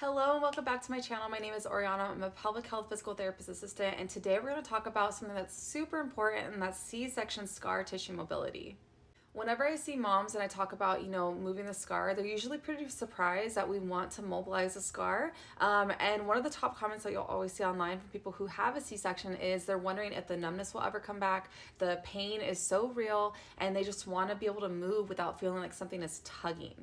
Hello and welcome back to my channel. My name is Oriana. I'm a pelvic health physical therapist assistant, and today we're going to talk about something that's super important, and that's C-section scar tissue mobility. Whenever I see moms and I talk about, moving the scar, they're usually pretty surprised that we want to mobilize the scar. And one of the top comments that you'll always see online from people who have a C-section is they're wondering if the numbness will ever come back. The pain is so real, and they just want to be able to move without feeling like something is tugging.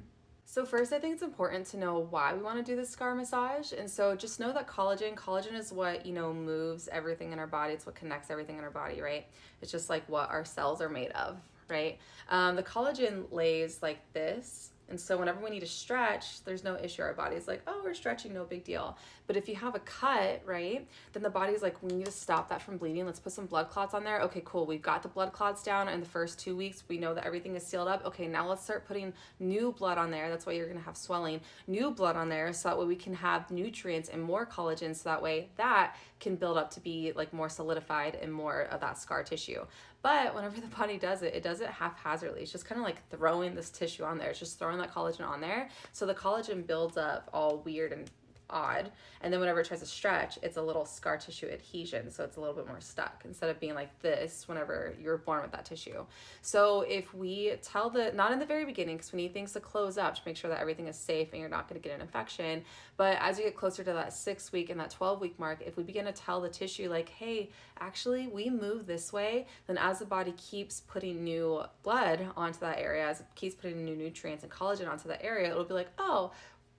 So first, I think it's important to know why we want to do this scar massage. And so just know that collagen is what, moves everything in our body. It's what connects everything in our body, right? It's just like what our cells are made of, right? The collagen lays like this. And so whenever we need to stretch, there's no issue. Our body's like, oh, we're stretching, no big deal. But if you have a cut, right, then the body's like, we need to stop that from bleeding. Let's put some blood clots on there. Okay, cool. We've got the blood clots down in the first 2 weeks. We know that everything is sealed up. Okay, now let's start putting new blood on there. That's why you're going to have swelling. New blood on there so that way we can have nutrients and more collagen, so that way that can build up to be like more solidified and more of that scar tissue. But whenever the body does it, it does it haphazardly. It's just kind of like throwing this tissue on there. It's just throwing that collagen on there. So the collagen builds up all weird and odd, and then whenever it tries to stretch, it's a little scar tissue adhesion, so it's a little bit more stuck instead of being like this whenever you're born with that tissue. So if we tell not in the very beginning, because we need things to close up to make sure that everything is safe and you're not going to get an infection, but as you get closer to that 6-week and that 12-week mark, if we begin to tell the tissue like, hey, actually we move this way, then as the body keeps putting new blood onto that area, as it keeps putting new nutrients and collagen onto that area, it'll be like, oh,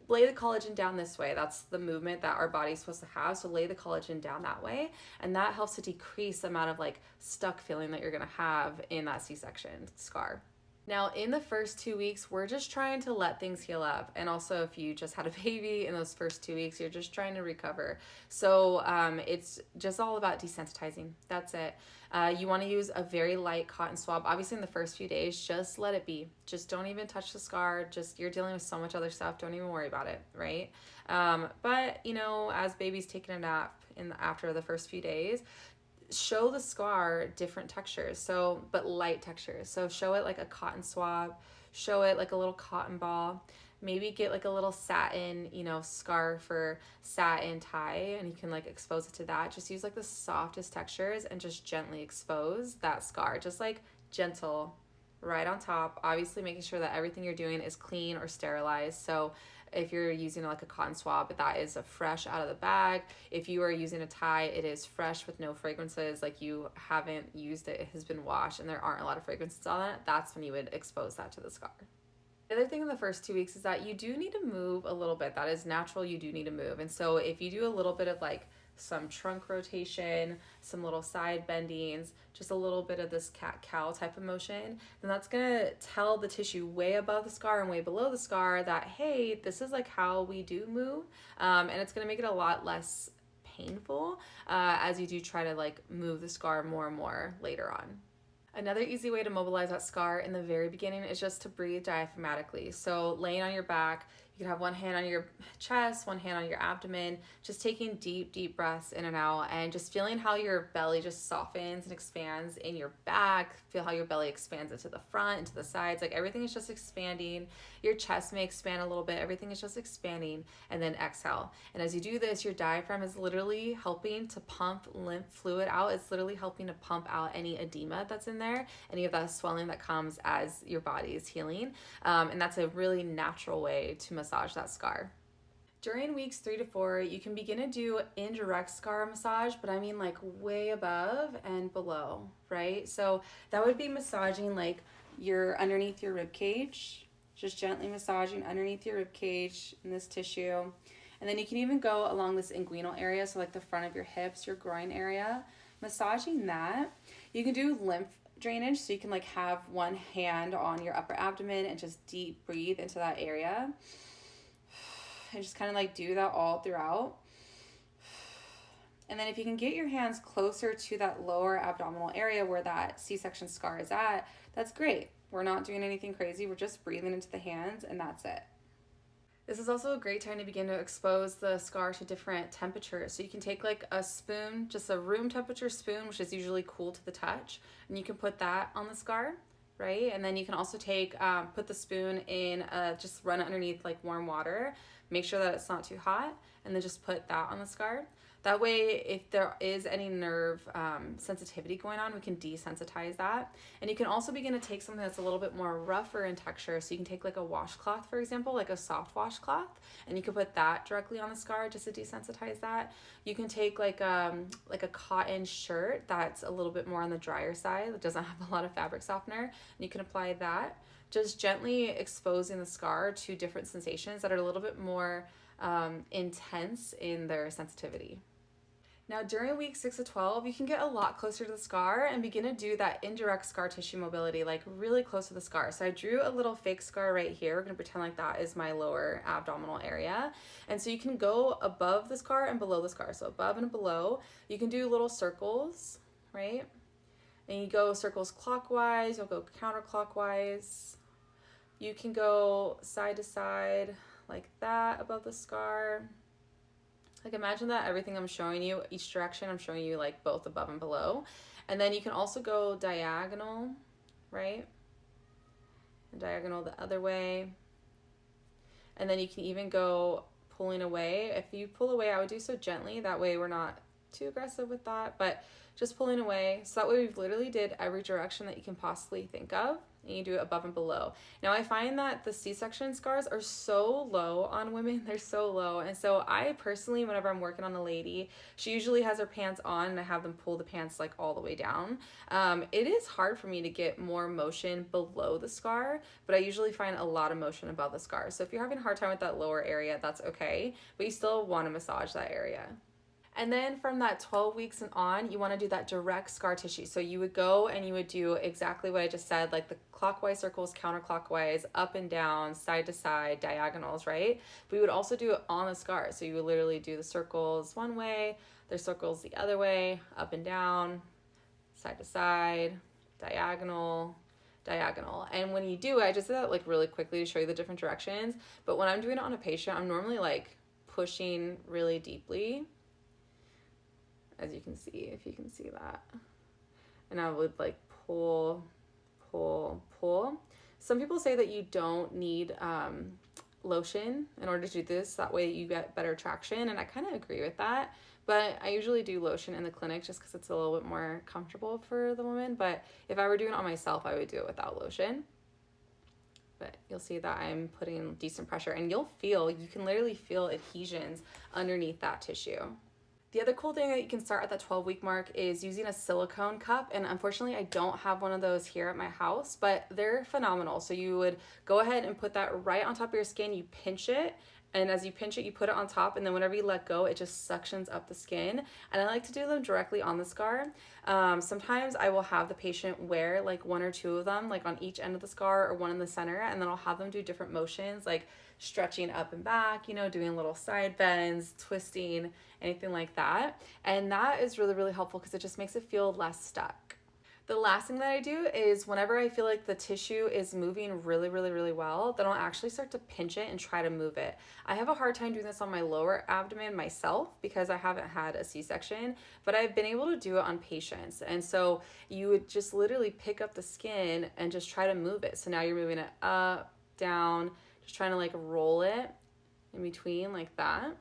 lay the collagen down this way. That's the movement that our body's supposed to have. So lay the collagen down that way. And that helps to decrease the amount of like stuck feeling that you're going to have in that C-section scar. Now, in the first 2 weeks, we're just trying to let things heal up. And also, if you just had a baby in those first 2 weeks, you're just trying to recover. So it's just all about desensitizing. That's it. You want to use a very light cotton swab. Obviously, in the first few days, just let it be. Just don't even touch the scar. Just, you're dealing with so much other stuff. Don't even worry about it, right? But, as baby's taking a nap after the first few days, show the scar different textures, but light textures. So show it like a cotton swab, show it like a little cotton ball, maybe get like a little satin, scarf or satin tie, and you can like expose it to that. Just use like the softest textures and just gently expose that scar, just like gentle right on top, obviously making sure that everything you're doing is clean or sterilized. So if you're using like a cotton swab, that is a fresh out of the bag. If you are using a tie, it is fresh with no fragrances, like you haven't used it, it has been washed and there aren't a lot of fragrances on it. That's when you would expose that to the scar. The other thing in the first 2 weeks is that you do need to move a little bit. That is natural, you do need to move. And so if you do a little bit of like some trunk rotation, some little side bendings, just a little bit of this cat-cow type of motion, then that's gonna tell the tissue way above the scar and way below the scar that, hey, this is like how we do move. And it's gonna make it a lot less painful as you do try to like move the scar more and more later on. Another easy way to mobilize that scar in the very beginning is just to breathe diaphragmatically. So laying on your back, you can have one hand on your chest, one hand on your abdomen, just taking deep, deep breaths in and out, and just feeling how your belly just softens and expands in your back. Feel how your belly expands into the front, into the sides, like everything is just expanding. Your chest may expand a little bit, everything is just expanding, and then exhale. And as you do this, your diaphragm is literally helping to pump lymph fluid out. It's literally helping to pump out any edema that's in there, any of that swelling that comes as your body is healing. And that's a really natural way to massage that scar. During weeks 3 to 4, you can begin to do indirect scar massage, but I mean like way above and below, right? So that would be massaging like underneath your rib cage, just gently massaging underneath your rib cage in this tissue. And then you can even go along this inguinal area, so like the front of your hips, your groin area, massaging that. You can do lymph drainage, so you can like have one hand on your upper abdomen and just deep breathe into that area. And just kind of like do that all throughout. And then if you can get your hands closer to that lower abdominal area where that C-section scar is at, that's great. We're not doing anything crazy. We're just breathing into the hands and that's it. This is also a great time to begin to expose the scar to different temperatures. So you can take like a spoon, just a room temperature spoon, which is usually cool to the touch, and you can put that on the scar, right? And then you can also take, put the spoon in, just run it underneath like warm water, make sure that it's not too hot, and then just put that on the scar. That way, if there is any nerve sensitivity going on, we can desensitize that. And you can also begin to take something that's a little bit more rougher in texture. So you can take like a washcloth, for example, like a soft washcloth, and you can put that directly on the scar just to desensitize that. You can take like a cotton shirt that's a little bit more on the drier side, that doesn't have a lot of fabric softener, and you can apply that, just gently exposing the scar to different sensations that are a little bit more intense in their sensitivity. Now, during week 6 to 12, you can get a lot closer to the scar and begin to do that indirect scar tissue mobility, like really close to the scar. So I drew a little fake scar right here. We're gonna pretend like that is my lower abdominal area. And so you can go above the scar and below the scar. So above and below, you can do little circles, right? And you go circles clockwise, you'll go counterclockwise. You can go side to side like that above the scar. Like imagine that everything I'm showing you, each direction I'm showing you like both above and below. And then you can also go diagonal, right? And diagonal the other way. And then you can even go pulling away. If you pull away, I would do so gently. That way we're not too aggressive with that, but just pulling away. So that way we've literally did every direction that you can possibly think of, and you do it above and below. Now I find that the C-section scars are so low on women. They're so low. And so I personally, whenever I'm working on a lady, she usually has her pants on and I have them pull the pants like all the way down. It is hard for me to get more motion below the scar, but I usually find a lot of motion above the scar. So if you're having a hard time with that lower area, that's okay, but you still want to massage that area. And then from that 12 weeks and on, you want to do that direct scar tissue. So you would go and you would do exactly what I just said, like the clockwise circles, counterclockwise, up and down, side to side, diagonals, right? But we would also do it on the scar. So you would literally do the circles one way, the circles the other way, up and down, side to side, diagonal, diagonal. And when you do it, I just did that like really quickly to show you the different directions. But when I'm doing it on a patient, I'm normally like pushing really deeply, as you can see, if you can see that. And I would like pull, pull, pull. Some people say that you don't need lotion in order to do this. That way you get better traction. And I kind of agree with that. But I usually do lotion in the clinic just because it's a little bit more comfortable for the woman. But if I were doing it on myself, I would do it without lotion. But you'll see that I'm putting decent pressure, and you can literally feel adhesions underneath that tissue. The other cool thing that you can start at that 12-week mark is using a silicone cup, and unfortunately I don't have one of those here at my house, but they're phenomenal. So you would go ahead and put that right on top of your skin, you pinch it, and as you pinch it, you put it on top, and then whenever you let go, it just suctions up the skin. And I like to do them directly on the scar. Sometimes I will have the patient wear like one or two of them, like on each end of the scar or one in the center, and then I'll have them do different motions, like stretching up and back, you know, doing little side bends, twisting, anything like that. And that is really, really helpful because it just makes it feel less stuck. The last thing that I do is whenever I feel like the tissue is moving really, really, really well, then I'll actually start to pinch it and try to move it. I have a hard time doing this on my lower abdomen myself because I haven't had a C-section, but I've been able to do it on patients. And so you would just literally pick up the skin and just try to move it. So now you're moving it up, down, just trying to like roll it in between like that.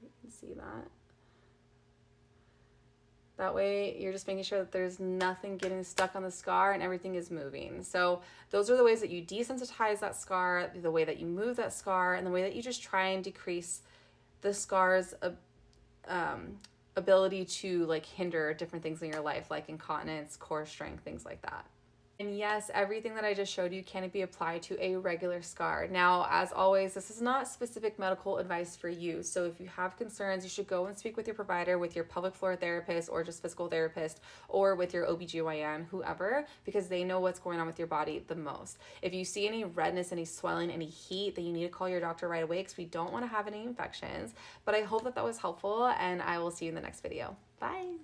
You can see that. That way you're just making sure that there's nothing getting stuck on the scar and everything is moving. So those are the ways that you desensitize that scar, the way that you move that scar, and the way that you just try and decrease the scar's ability to like hinder different things in your life, like incontinence, core strength, things like that. And yes, everything that I just showed you can be applied to a regular scar. Now, as always, this is not specific medical advice for you. So if you have concerns, you should go and speak with your provider, with your pelvic floor therapist or just physical therapist, or with your OBGYN, whoever, because they know what's going on with your body the most. If you see any redness, any swelling, any heat, then you need to call your doctor right away because we don't want to have any infections. But I hope that that was helpful, and I will see you in the next video. Bye.